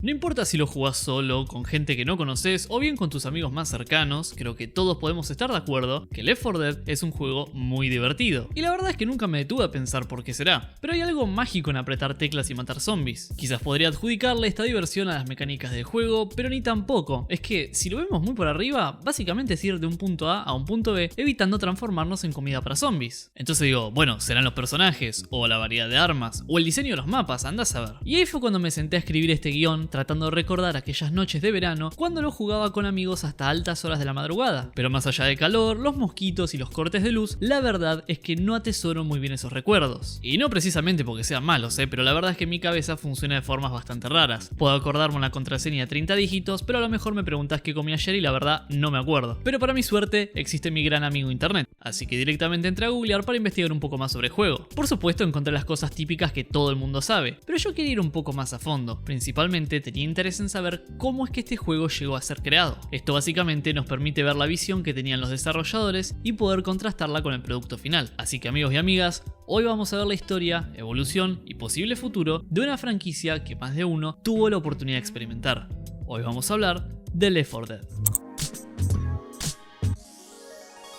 No importa si lo jugás solo, con gente que no conoces o bien con tus amigos más cercanos, creo que todos podemos estar de acuerdo que Left 4 Dead es un juego muy divertido. Y la verdad es que nunca me detuve a pensar por qué será, pero hay algo mágico en apretar teclas y matar zombies. Quizás podría adjudicarle esta diversión a las mecánicas del juego, pero ni tampoco. Es que, si lo vemos muy por arriba, básicamente es ir de un punto A un punto B, evitando transformarnos en comida para zombies. Entonces digo, bueno, serán los personajes, o la variedad de armas, o el diseño de los mapas, andás a ver. Y ahí fue cuando me senté a escribir este guión, tratando de recordar aquellas noches de verano cuando lo jugaba con amigos hasta altas horas de la madrugada. Pero más allá del calor, los mosquitos y los cortes de luz, la verdad es que no atesoro muy bien esos recuerdos. Y no precisamente porque sean malos, pero la verdad es que mi cabeza funciona de formas bastante raras. Puedo acordarme una contraseña de 30 dígitos, pero a lo mejor me preguntás qué comí ayer y la verdad no me acuerdo. Pero para mi suerte, existe mi gran amigo internet, así que directamente entré a googlear para investigar un poco más sobre el juego. Por supuesto encontré las cosas típicas que todo el mundo sabe, pero yo quería ir un poco más a fondo. Principalmente tenía interés en saber cómo es que este juego llegó a ser creado. Esto básicamente nos permite ver la visión que tenían los desarrolladores y poder contrastarla con el producto final. Así que amigos y amigas, hoy vamos a ver la historia, evolución y posible futuro de una franquicia que más de uno tuvo la oportunidad de experimentar. Hoy vamos a hablar de Left 4 Dead.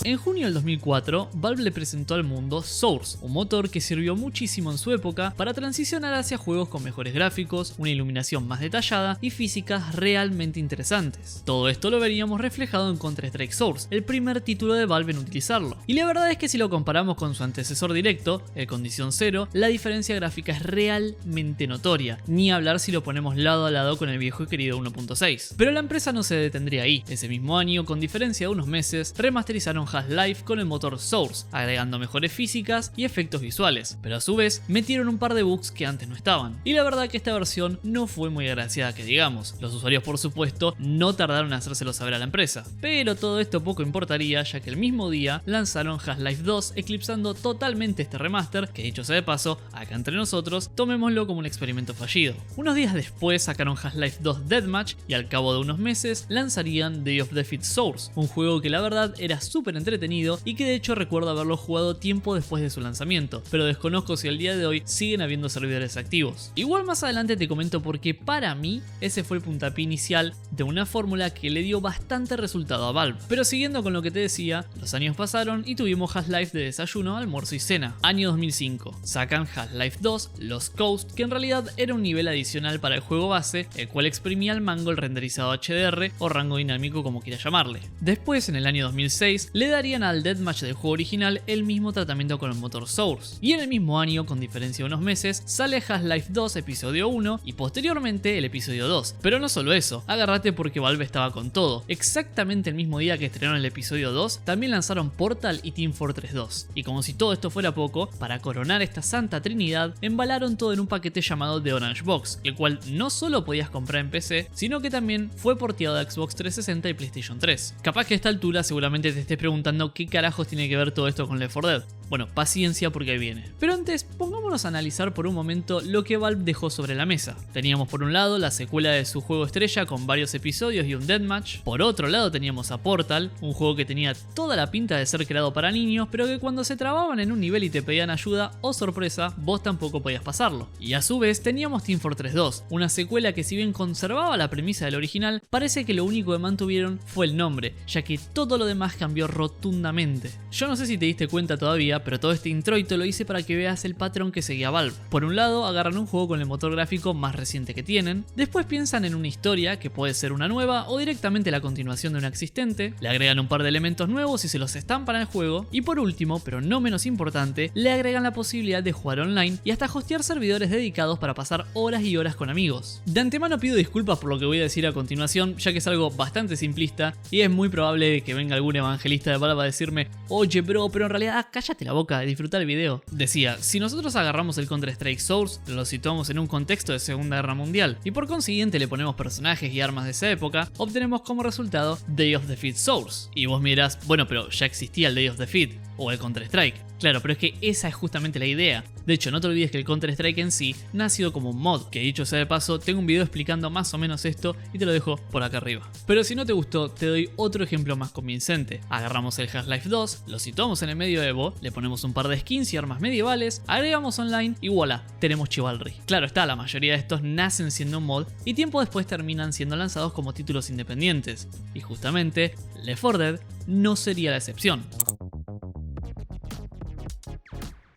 En junio del 2004, Valve le presentó al mundo Source, un motor que sirvió muchísimo en su época para transicionar hacia juegos con mejores gráficos, una iluminación más detallada y físicas realmente interesantes. Todo esto lo veríamos reflejado en Counter-Strike Source, el primer título de Valve en utilizarlo. Y la verdad es que si lo comparamos con su antecesor directo, el Condition Zero, la diferencia gráfica es realmente notoria, ni hablar si lo ponemos lado a lado con el viejo y querido 1.6. Pero la empresa no se detendría ahí. Ese mismo año, con diferencia de unos meses, remasterizaron Half-Life con el motor Source, agregando mejores físicas y efectos visuales, pero a su vez metieron un par de bugs que antes no estaban. Y la verdad que esta versión no fue muy agraciada que digamos. Los usuarios por supuesto no tardaron en hacérselo saber a la empresa, pero todo esto poco importaría ya que el mismo día lanzaron Half-Life 2 eclipsando totalmente este remaster que, dicho sea de paso, acá entre nosotros tomémoslo como un experimento fallido. Unos días después sacaron Half-Life 2 Deathmatch y al cabo de unos meses lanzarían Day of Defeat Source, un juego que la verdad era súper entretenido y que de hecho recuerdo haberlo jugado tiempo después de su lanzamiento, pero desconozco si al día de hoy siguen habiendo servidores activos. Igual más adelante te comento porque para mí ese fue el puntapié inicial de una fórmula que le dio bastante resultado a Valve. Pero siguiendo con lo que te decía, los años pasaron y tuvimos Half-Life de desayuno, almuerzo y cena. Año 2005, sacan Half-Life 2, Lost Coast, que en realidad era un nivel adicional para el juego base, el cual exprimía al mango el renderizado HDR o rango dinámico como quieras llamarle. Después, en el año 2006, le darían al Deathmatch del juego original el mismo tratamiento con el motor Source. Y en el mismo año, con diferencia de unos meses, sale Half-Life 2 episodio 1 y posteriormente el episodio 2. Pero no solo eso, agárrate porque Valve estaba con todo. Exactamente el mismo día que estrenaron el episodio 2, también lanzaron Portal y Team Fortress 2. Y como si todo esto fuera poco, para coronar esta santa trinidad, embalaron todo en un paquete llamado The Orange Box, el cual no solo podías comprar en PC, sino que también fue porteado a Xbox 360 y PlayStation 3. Capaz que a esta altura seguramente te estés preguntando qué carajos tiene que ver todo esto con Left 4 Dead. Bueno, paciencia porque ahí viene. Pero antes, pongámonos a analizar por un momento lo que Valve dejó sobre la mesa. Teníamos por un lado la secuela de su juego estrella con varios episodios y un deathmatch. Por otro lado teníamos a Portal, un juego que tenía toda la pinta de ser creado para niños, pero que cuando se trababan en un nivel y te pedían ayuda, oh sorpresa, vos tampoco podías pasarlo. Y a su vez teníamos Team Fortress 2, una secuela que si bien conservaba la premisa del original, parece que lo único que mantuvieron fue el nombre, ya que todo lo demás cambió rotundamente. Yo no sé si te diste cuenta todavía, pero todo este introito lo hice para que veas el patrón que seguía Valve. Por un lado, agarran un juego con el motor gráfico más reciente que tienen, después piensan en una historia que puede ser una nueva o directamente la continuación de una existente, le agregan un par de elementos nuevos y se los estampan al juego, y por último, pero no menos importante, le agregan la posibilidad de jugar online y hasta hostear servidores dedicados para pasar horas y horas con amigos. De antemano pido disculpas por lo que voy a decir a continuación, ya que es algo bastante simplista y es muy probable que venga algún evangelista de Valve a decirme: oye bro, pero en realidad cállate la boca, disfrutar el video. Decía, si nosotros agarramos el Counter-Strike Source, lo situamos en un contexto de Segunda Guerra Mundial y por consiguiente le ponemos personajes y armas de esa época, obtenemos como resultado Day of Defeat Source. Y vos me dirás, bueno, pero ya existía el Day of Defeat. o el Counter-Strike. Claro, pero es que esa es justamente la idea. De hecho, no te olvides que el Counter-Strike en sí nació como un mod, que dicho sea de paso, tengo un video explicando más o menos esto y te lo dejo por acá arriba. Pero si no te gustó, te doy otro ejemplo más convincente. Agarramos el Half-Life 2, lo situamos en el medioevo, le ponemos un par de skins y armas medievales, agregamos online y voilà, tenemos Chivalry. Claro está, la mayoría de estos nacen siendo un mod y tiempo después terminan siendo lanzados como títulos independientes. Y justamente, Left 4 Dead no sería la excepción.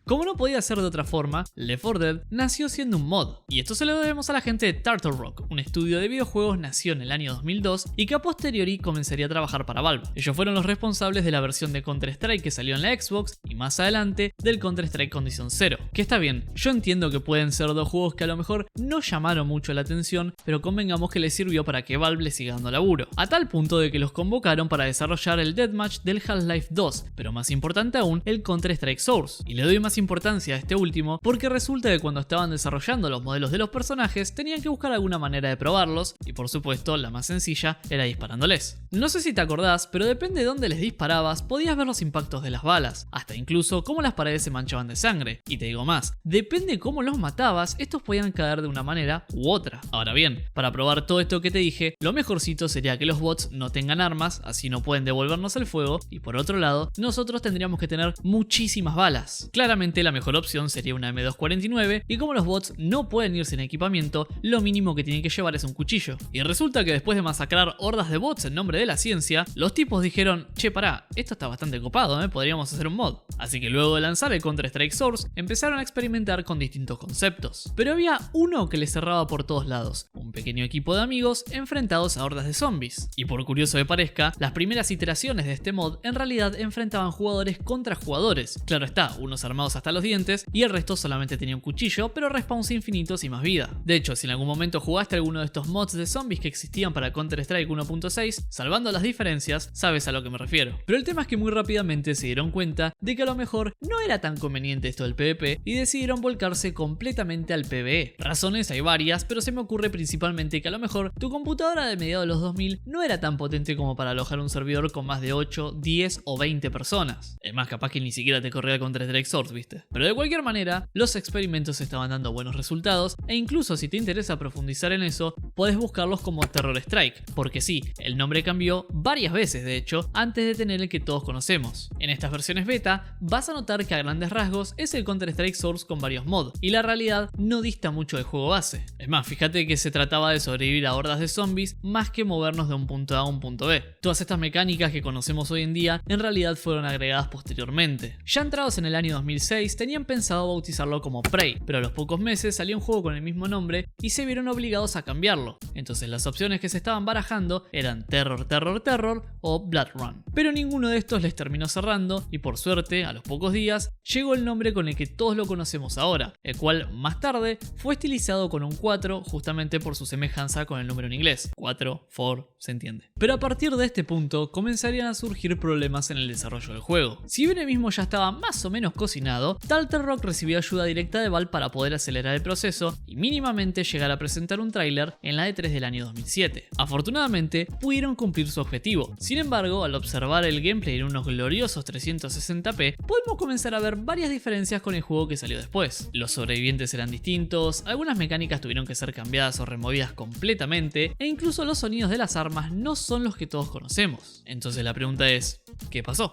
Como no podía ser de otra forma, Left 4 Dead nació siendo un mod, y esto se lo debemos a la gente de Turtle Rock, un estudio de videojuegos nació en el año 2002 y que a posteriori comenzaría a trabajar para Valve. Ellos fueron los responsables de la versión de Counter-Strike que salió en la Xbox y más adelante del Counter-Strike Condition Zero. Que está bien, yo entiendo que pueden ser dos juegos que a lo mejor no llamaron mucho la atención, pero convengamos que les sirvió para que Valve le siga dando laburo, a tal punto de que los convocaron para desarrollar el Deathmatch del Half-Life 2, pero más importante aún, el Counter-Strike Source. Y le doy más importancia a este último porque resulta que cuando estaban desarrollando los modelos de los personajes tenían que buscar alguna manera de probarlos y por supuesto la más sencilla era disparándoles. No sé si te acordás, pero depende de dónde les disparabas podías ver los impactos de las balas, hasta incluso cómo las paredes se manchaban de sangre. Y te digo más, depende cómo los matabas, estos podían caer de una manera u otra. Ahora bien, para probar todo esto que te dije, lo mejorcito sería que los bots no tengan armas, así no pueden devolvernos el fuego, y por otro lado, nosotros tendríamos que tener muchísimas balas. Claramente la mejor opción sería una M249 y como los bots no pueden ir sin equipamiento, lo mínimo que tienen que llevar es un cuchillo. Y resulta que después de masacrar hordas de bots en nombre de la ciencia, los tipos dijeron, che pará, esto está bastante copado, podríamos hacer un mod. Así que luego de lanzar el Counter-Strike Source, empezaron a experimentar con distintos conceptos. Pero había uno que les cerraba por todos lados, un pequeño equipo de amigos enfrentados a hordas de zombies. Y por curioso que parezca, las primeras iteraciones de este mod en realidad enfrentaban jugadores contra jugadores. Claro está, unos armados hasta los dientes y el resto solamente tenía un cuchillo, pero respawns infinitos y más vida. De hecho, si en algún momento jugaste alguno de estos mods de zombies que existían para Counter-Strike 1.6, salvando las diferencias, sabes a lo que me refiero. Pero el tema es que muy rápidamente se dieron cuenta de que a lo mejor no era tan conveniente esto del PvP y decidieron volcarse completamente al PvE. Razones hay varias, pero se me ocurre principalmente que a lo mejor tu computadora de mediados de los 2000 no era tan potente como para alojar un servidor con más de 8, 10 o 20 personas. Es más, capaz que ni siquiera te corría el Counter-Strike Source, ¿viste? Pero de cualquier manera, los experimentos estaban dando buenos resultados e incluso si te interesa profundizar en eso, podés buscarlos como Terror Strike, porque sí, el nombre cambió varias veces de hecho antes de tener el que todos conocemos. En estas versiones beta vas a notar que a grandes rasgos es el Counter-Strike Source con varios mods y la realidad no dista mucho del juego base. Es más, fíjate que se trataba de sobrevivir a hordas de zombies más que movernos de un punto A a un punto B. Todas estas mecánicas que conocemos hoy en día en realidad fueron agregadas posteriormente. Ya entrados en el año 2006 tenían pensado bautizarlo como Prey, pero a los pocos meses salió un juego con el mismo nombre y se vieron obligados a cambiarlo. Entonces las opciones que se estaban barajando eran Terror, Terror, Terror o Blood Run. Pero ninguno de estos les terminó cerrando y por suerte, a los pocos días, llegó el nombre con el que todos lo conocemos ahora, el cual más tarde fue estilizado con un 4 justamente por su semejanza con el número en inglés. 4, 4, se entiende. Pero a partir de este punto comenzarían a surgir problemas en el desarrollo del juego. Si bien el mismo ya estaba más o menos cocinado, Turtle Rock recibió ayuda directa de Valve para poder acelerar el proceso y mínimamente llegar a presentar un tráiler en la E3 del año 2007. Afortunadamente, pudieron cumplir su objetivo. Sin embargo, al observar el gameplay en unos gloriosos 360p, podemos comenzar a ver varias diferencias con el juego que salió después. Los sobrevivientes eran distintos, algunas mecánicas tuvieron que ser cambiadas o removidas completamente, e incluso los sonidos de las armas no son los que todos conocemos. Entonces la pregunta es, ¿qué pasó?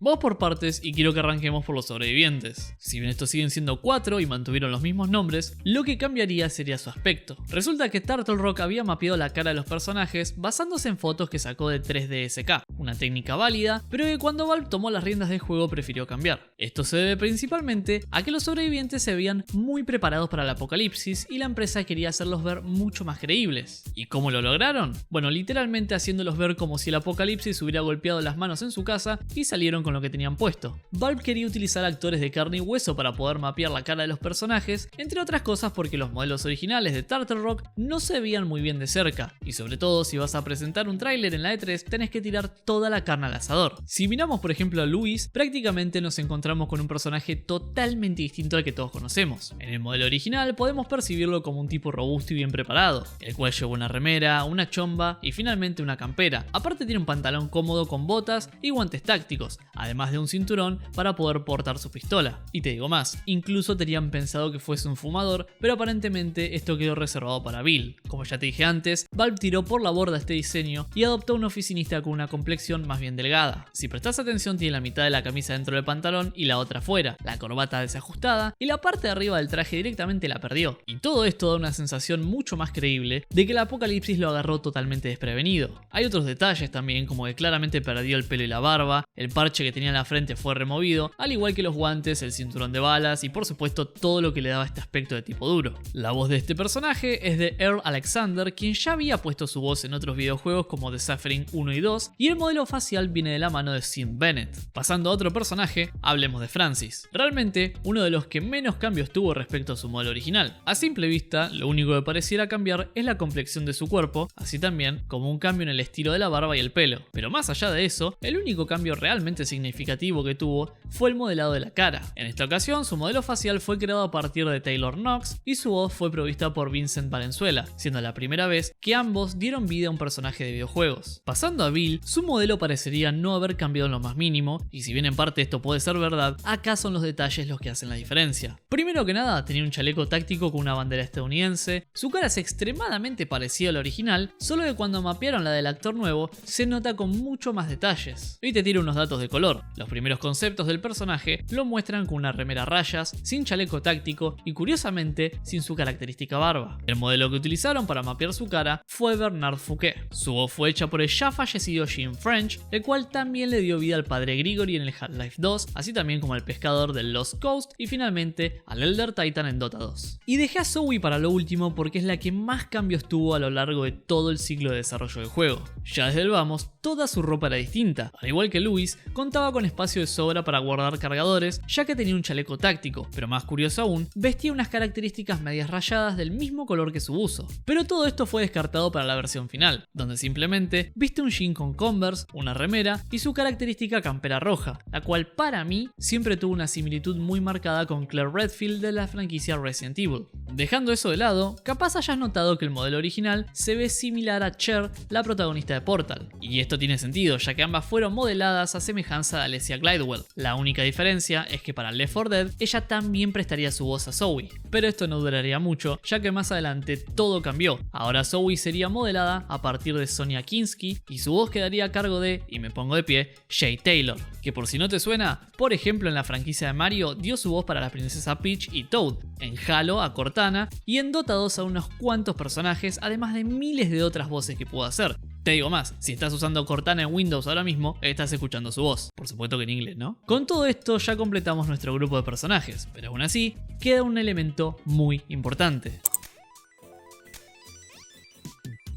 Vamos por partes y quiero que arranquemos por los sobrevivientes. Si bien estos siguen siendo 4 y mantuvieron los mismos nombres, lo que cambiaría sería su aspecto. Resulta que Turtle Rock había mapeado la cara de los personajes basándose en fotos que sacó de 3DSK, una técnica válida, pero que cuando Valve tomó las riendas del juego prefirió cambiar. Esto se debe principalmente a que los sobrevivientes se veían muy preparados para el apocalipsis y la empresa quería hacerlos ver mucho más creíbles. ¿Y cómo lo lograron? Bueno, literalmente haciéndolos ver como si el apocalipsis hubiera golpeado las manos en su casa y salieron con con lo que tenían puesto. Valve quería utilizar actores de carne y hueso para poder mapear la cara de los personajes, entre otras cosas porque los modelos originales de Turtle Rock no se veían muy bien de cerca, y sobre todo si vas a presentar un tráiler en la E3 tenés que tirar toda la carne al asador. Si miramos por ejemplo a Luis, prácticamente nos encontramos con un personaje totalmente distinto al que todos conocemos. En el modelo original podemos percibirlo como un tipo robusto y bien preparado, el cual lleva una remera, una chomba y finalmente una campera. Aparte tiene un pantalón cómodo con botas y guantes tácticos, además de un cinturón para poder portar su pistola. Y te digo más, incluso tenían pensado que fuese un fumador, pero aparentemente esto quedó reservado para Bill. Como ya te dije antes, Valve tiró por la borda este diseño y adoptó un oficinista con una complexión más bien delgada. Si prestas atención, tiene la mitad de la camisa dentro del pantalón y la otra fuera, la corbata desajustada y la parte de arriba del traje directamente la perdió. Y todo esto da una sensación mucho más creíble de que el apocalipsis lo agarró totalmente desprevenido. Hay otros detalles también, como que claramente perdió el pelo y la barba, el parche que tenía en la frente fue removido, al igual que los guantes, el cinturón de balas y por supuesto todo lo que le daba este aspecto de tipo duro. La voz de este personaje es de Earl Alexander, quien ya había puesto su voz en otros videojuegos como The Suffering 1 y 2, y el modelo facial viene de la mano de Sim Bennett. Pasando a otro personaje, hablemos de Francis. Realmente, uno de los que menos cambios tuvo respecto a su modelo original. A simple vista, lo único que pareciera cambiar es la complexión de su cuerpo, así también como un cambio en el estilo de la barba y el pelo. Pero más allá de eso, el único cambio realmente significativo que tuvo fue el modelado de la cara. En esta ocasión, su modelo facial fue creado a partir de Taylor Knox y su voz fue provista por Vincent Valenzuela, siendo la primera vez que ambos dieron vida a un personaje de videojuegos. Pasando a Bill, su modelo parecería no haber cambiado en lo más mínimo, y si bien en parte esto puede ser verdad, acá son los detalles los que hacen la diferencia. Primero que nada, tenía un chaleco táctico con una bandera estadounidense, su cara es extremadamente parecida a la original, solo que cuando mapearon la del actor nuevo, se nota con mucho más detalles. Y te tiro unos datos de color. Los primeros conceptos del personaje lo muestran con una remera a rayas, sin chaleco táctico y curiosamente sin su característica barba. El modelo que utilizaron para mapear su cara fue Bernard Fouquet. Su voz fue hecha por el ya fallecido Jim French, el cual también le dio vida al padre Grigori en el Half-Life 2, así también como al pescador del Lost Coast y finalmente al Elder Titan en Dota 2. Y dejé a Zoe para lo último porque es la que más cambios tuvo a lo largo de todo el ciclo de desarrollo del juego. Ya desde el vamos, toda su ropa era distinta. Al igual que Luis, contaba con espacio de sobra para guardar cargadores, ya que tenía un chaleco táctico, pero más curioso aún, vestía unas características medias rayadas del mismo color que su buzo. Pero todo esto fue descartado para la versión final, donde simplemente viste un jean con Converse, una remera y su característica campera roja, la cual para mí siempre tuvo una similitud muy marcada con Claire Redfield de la franquicia Resident Evil. Dejando eso de lado, capaz hayas notado que el modelo original se ve similar a Cher, la protagonista de Portal, y esto tiene sentido ya que ambas fueron modeladas a semejanza de Alessia Glidewell. La única diferencia es que para Left 4 Dead ella también prestaría su voz a Zoe, pero esto no duraría mucho ya que más adelante todo cambió. Ahora Zoe sería modelada a partir de Sonia Kinski y su voz quedaría a cargo de, y me pongo de pie, Jay Taylor, que por si no te suena, por ejemplo en la franquicia de Mario dio su voz para la princesa Peach y Toad, en Halo a Cortana y en Dota 2 a unos cuantos personajes, además de miles de otras voces que pudo hacer. Te digo más, si estás usando Cortana en Windows ahora mismo, estás escuchando su voz. Por supuesto que en inglés, ¿no? Con todo esto ya completamos nuestro grupo de personajes, pero aún así, queda un elemento muy importante.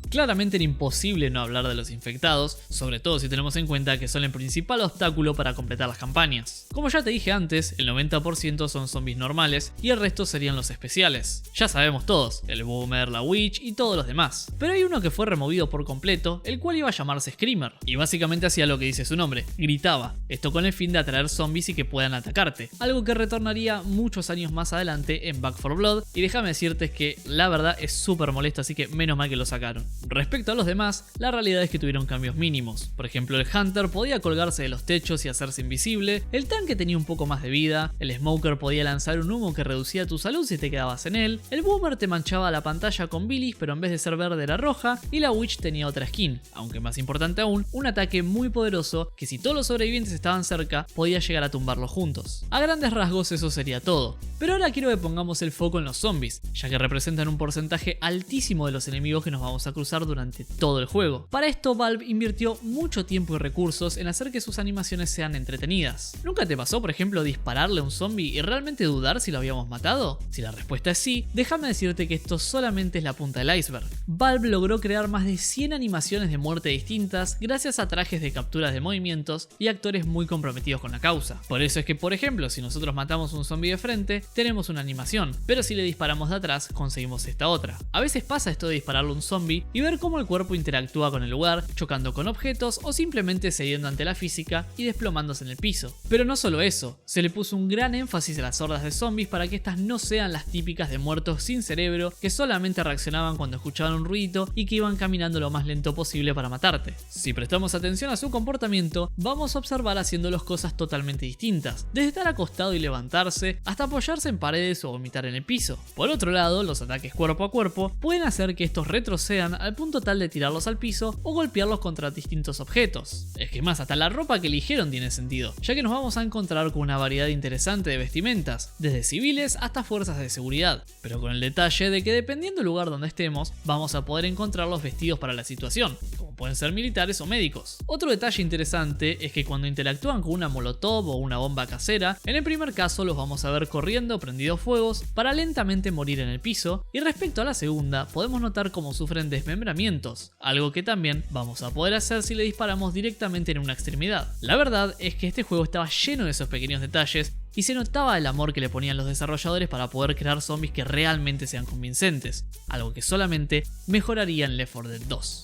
Claramente era imposible no hablar de los infectados, sobre todo si tenemos en cuenta que son el principal obstáculo para completar las campañas. Como ya te dije antes, el 90% son zombies normales y el resto serían los especiales. Ya sabemos todos, el Boomer, la Witch y todos los demás. Pero hay uno que fue removido por completo, el cual iba a llamarse Screamer, y básicamente hacía lo que dice su nombre, gritaba. Esto con el fin de atraer zombies y que puedan atacarte, algo que retornaría muchos años más adelante en Back 4 Blood, y déjame decirte que la verdad es súper molesto, así que menos mal que lo sacaron. Respecto a los demás, la realidad es que tuvieron cambios mínimos. Por ejemplo, el Hunter podía colgarse de los techos y hacerse invisible, el tanque tenía un poco más de vida, el Smoker podía lanzar un humo que reducía tu salud si te quedabas en él, el Boomer te manchaba la pantalla con bilis pero en vez de ser verde era roja, y la Witch tenía otra skin, aunque más importante aún, un ataque muy poderoso que si todos los sobrevivientes estaban cerca, podía llegar a tumbarlos juntos. A grandes rasgos eso sería todo, pero ahora quiero que pongamos el foco en los zombies, ya que representan un porcentaje altísimo de los enemigos que nos vamos a cruzar usar durante todo el juego. Para esto Valve invirtió mucho tiempo y recursos en hacer que sus animaciones sean entretenidas. ¿Nunca te pasó, por ejemplo, dispararle a un zombie y realmente dudar si lo habíamos matado? Si la respuesta es sí, déjame decirte que esto solamente es la punta del iceberg. Valve logró crear más de 100 animaciones de muerte distintas gracias a trajes de capturas de movimientos y actores muy comprometidos con la causa. Por eso es que, por ejemplo, si nosotros matamos un zombie de frente, tenemos una animación, pero si le disparamos de atrás, conseguimos esta otra. A veces pasa esto de dispararle a un zombie y ver cómo el cuerpo interactúa con el lugar, chocando con objetos o simplemente cediendo ante la física y desplomándose en el piso. Pero no solo eso, se le puso un gran énfasis a las hordas de zombies para que estas no sean las típicas de muertos sin cerebro que solamente reaccionaban cuando escuchaban un ruido y que iban caminando lo más lento posible para matarte. Si prestamos atención a su comportamiento, vamos a observar haciéndolos cosas totalmente distintas, desde estar acostado y levantarse, hasta apoyarse en paredes o vomitar en el piso. Por otro lado, los ataques cuerpo a cuerpo pueden hacer que estos retrocedan al punto tal de tirarlos al piso o golpearlos contra distintos objetos. Es que más, hasta la ropa que eligieron tiene sentido, ya que nos vamos a encontrar con una variedad interesante de vestimentas, desde civiles hasta fuerzas de seguridad, pero con el detalle de que dependiendo del lugar donde estemos, vamos a poder encontrar los vestidos para la situación, como pueden ser militares o médicos. Otro detalle interesante es que cuando interactúan con una molotov o una bomba casera, en el primer caso los vamos a ver corriendo prendidos fuegos para lentamente morir en el piso, y respecto a la segunda podemos notar cómo sufren desmembramientos, algo que también vamos a poder hacer si le disparamos directamente en una extremidad. La verdad es que este juego estaba lleno de esos pequeños detalles y se notaba el amor que le ponían los desarrolladores para poder crear zombies que realmente sean convincentes, algo que solamente mejoraría en Left 4 Dead 2.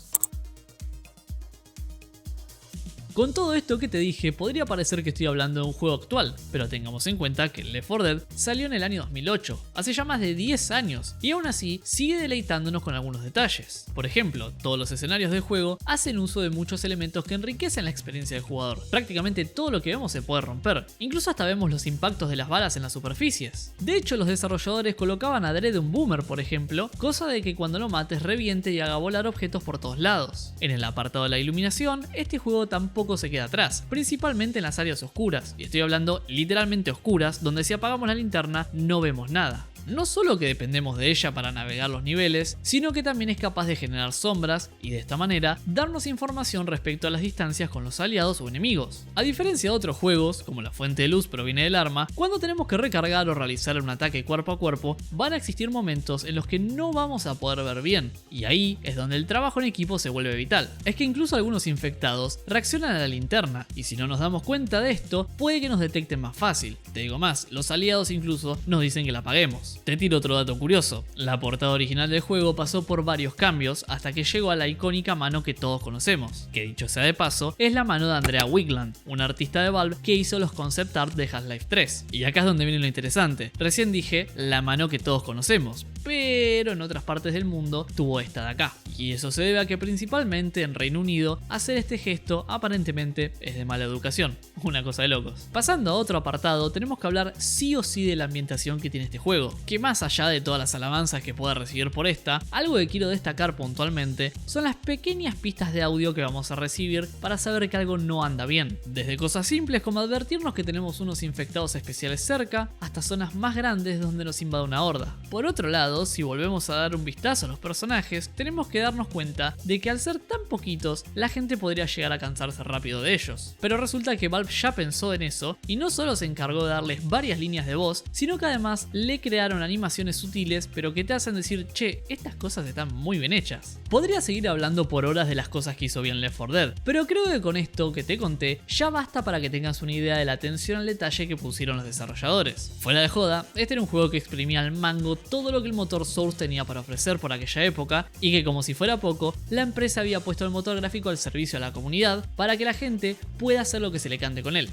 Con todo esto que te dije, podría parecer que estoy hablando de un juego actual, pero tengamos en cuenta que Left 4 Dead salió en el año 2008, hace ya más de 10 años, y aún así sigue deleitándonos con algunos detalles. Por ejemplo, todos los escenarios del juego hacen uso de muchos elementos que enriquecen la experiencia del jugador. Prácticamente todo lo que vemos se puede romper, incluso hasta vemos los impactos de las balas en las superficies. De hecho, los desarrolladores colocaban adrede un boomer, por ejemplo, cosa de que cuando lo mates reviente y haga volar objetos por todos lados. En el apartado de la iluminación, este juego tampoco se queda atrás, principalmente en las áreas oscuras, y estoy hablando literalmente oscuras, donde si apagamos la linterna no vemos nada. No solo que dependemos de ella para navegar los niveles, sino que también es capaz de generar sombras y de esta manera darnos información respecto a las distancias con los aliados o enemigos. A diferencia de otros juegos, como la fuente de luz proviene del arma, cuando tenemos que recargar o realizar un ataque cuerpo a cuerpo, van a existir momentos en los que no vamos a poder ver bien, y ahí es donde el trabajo en equipo se vuelve vital. Es que incluso algunos infectados reaccionan a la linterna, y si no nos damos cuenta de esto, puede que nos detecten más fácil. Te digo más, los aliados incluso nos dicen que la apaguemos. Te tiro otro dato curioso, la portada original del juego pasó por varios cambios hasta que llegó a la icónica mano que todos conocemos, que dicho sea de paso, es la mano de Andrea Wigland, una artista de Valve que hizo los concept art de Half-Life 3. Y acá es donde viene lo interesante, recién dije la mano que todos conocemos, pero en otras partes del mundo tuvo esta de acá. Y eso se debe a que principalmente en Reino Unido hacer este gesto aparentemente es de mala educación, una cosa de locos. Pasando a otro apartado, tenemos que hablar sí o sí de la ambientación que tiene este juego, que más allá de todas las alabanzas que pueda recibir por esta, algo que quiero destacar puntualmente son las pequeñas pistas de audio que vamos a recibir para saber que algo no anda bien, desde cosas simples como advertirnos que tenemos unos infectados especiales cerca, hasta zonas más grandes donde nos invade una horda. Por otro lado, si volvemos a dar un vistazo a los personajes, tenemos que darnos cuenta de que al ser tan poquitos, la gente podría llegar a cansarse rápido de ellos. Pero resulta que Valve ya pensó en eso y no solo se encargó de darles varias líneas de voz, sino que además le crearon animaciones sutiles pero que te hacen decir, che, estas cosas están muy bien hechas. Podría seguir hablando por horas de las cosas que hizo bien Left 4 Dead, pero creo que con esto que te conté ya basta para que tengas una idea de la atención al detalle que pusieron los desarrolladores. Fuera de joda, este era un juego que exprimía al mango todo lo que el motor Source tenía para ofrecer por aquella época, y que como si fuera poco, la empresa había puesto el motor gráfico al servicio de la comunidad para que la gente pueda hacer lo que se le cante con él.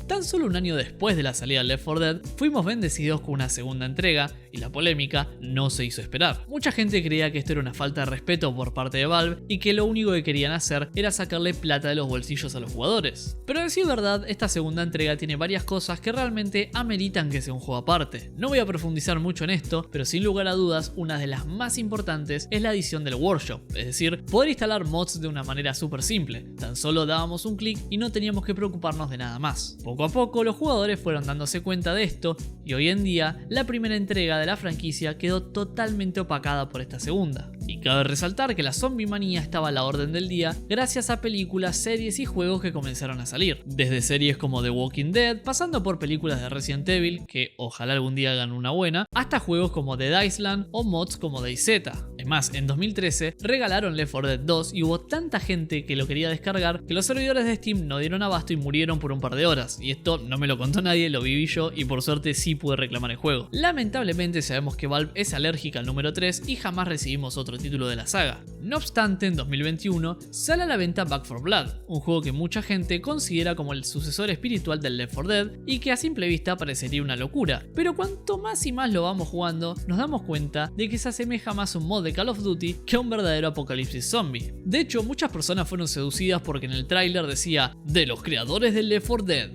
Tan solo un año después de la salida de Left 4 Dead, fuimos bendecidos con una segunda entrega y la polémica no se hizo esperar. Mucha gente creía que esto era una falta de respeto por parte de Valve y que lo único que querían hacer era sacarle plata de los bolsillos a los jugadores. Pero a decir verdad, esta segunda entrega tiene varias cosas que realmente ameritan que sea un juego aparte. No voy a profundizar mucho en esto, pero sin lugar a dudas, una de las más importantes es la adición del workshop, es decir, poder instalar mods de una manera súper simple. Tan solo dábamos un clic y no teníamos que preocuparnos de nada más. Poco a a poco los jugadores fueron dándose cuenta de esto y hoy en día la primera entrega de la franquicia quedó totalmente opacada por esta segunda. Y cabe resaltar que la zombie manía estaba a la orden del día gracias a películas, series y juegos que comenzaron a salir. Desde series como The Walking Dead, pasando por películas de Resident Evil, que ojalá algún día hagan una buena, hasta juegos como Dead Island o mods como DayZ. Es más, en 2013 regalaron Left 4 Dead 2 y hubo tanta gente que lo quería descargar que los servidores de Steam no dieron abasto y murieron por un par de horas. Y esto no me lo contó nadie, lo viví yo y por suerte sí pude reclamar el juego. Lamentablemente sabemos que Valve es alérgica al número 3 y jamás recibimos otro título de la saga. No obstante, en 2021 sale a la venta Back 4 Blood, un juego que mucha gente considera como el sucesor espiritual del Left 4 Dead y que a simple vista parecería una locura, pero cuanto más y más lo vamos jugando, nos damos cuenta de que se asemeja más a un mod de Call of Duty que a un verdadero apocalipsis zombie. De hecho, muchas personas fueron seducidas porque en el tráiler decía de los creadores del Left 4 Dead.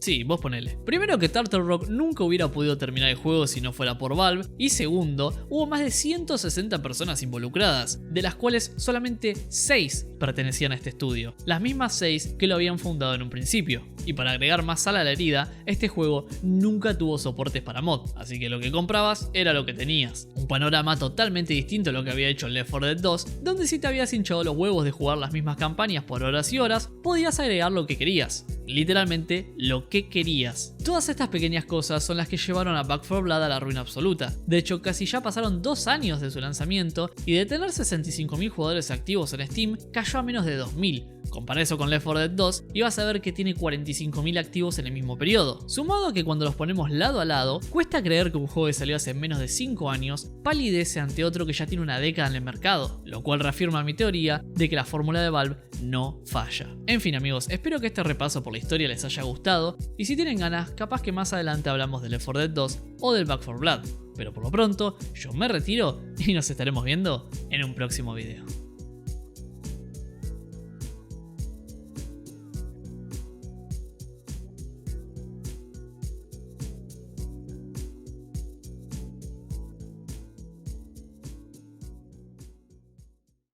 Sí, vos ponele. Primero que Turtle Rock nunca hubiera podido terminar el juego si no fuera por Valve, y segundo, hubo más de 160 personas involucradas, de las cuales solamente 6 pertenecían a este estudio, las mismas 6 que lo habían fundado en un principio. Y para agregar más sal a la herida, este juego nunca tuvo soportes para mod, así que lo que comprabas era lo que tenías. Un panorama totalmente distinto a lo que había hecho Left 4 Dead 2, donde si te habías hinchado los huevos de jugar las mismas campañas por horas y horas, podías agregar lo que querías. Literalmente lo que querías. Todas estas pequeñas cosas son las que llevaron a Back 4 Blood a la ruina absoluta. De hecho, casi ya pasaron 2 años de su lanzamiento y de tener 65.000 jugadores activos en Steam, cayó a menos de 2.000. Compara eso con Left 4 Dead 2 y vas a ver que tiene 45.000 activos en el mismo periodo. Sumado a que cuando los ponemos lado a lado, cuesta creer que un juego que salió hace menos de 5 años palidece ante otro que ya tiene una década en el mercado, lo cual reafirma mi teoría de que la fórmula de Valve no falla. En fin amigos, espero que este repaso por la historia les haya gustado y si tienen ganas, capaz que más adelante hablamos del Left 4 Dead 2 o del Back 4 Blood. Pero por lo pronto, yo me retiro y nos estaremos viendo en un próximo video.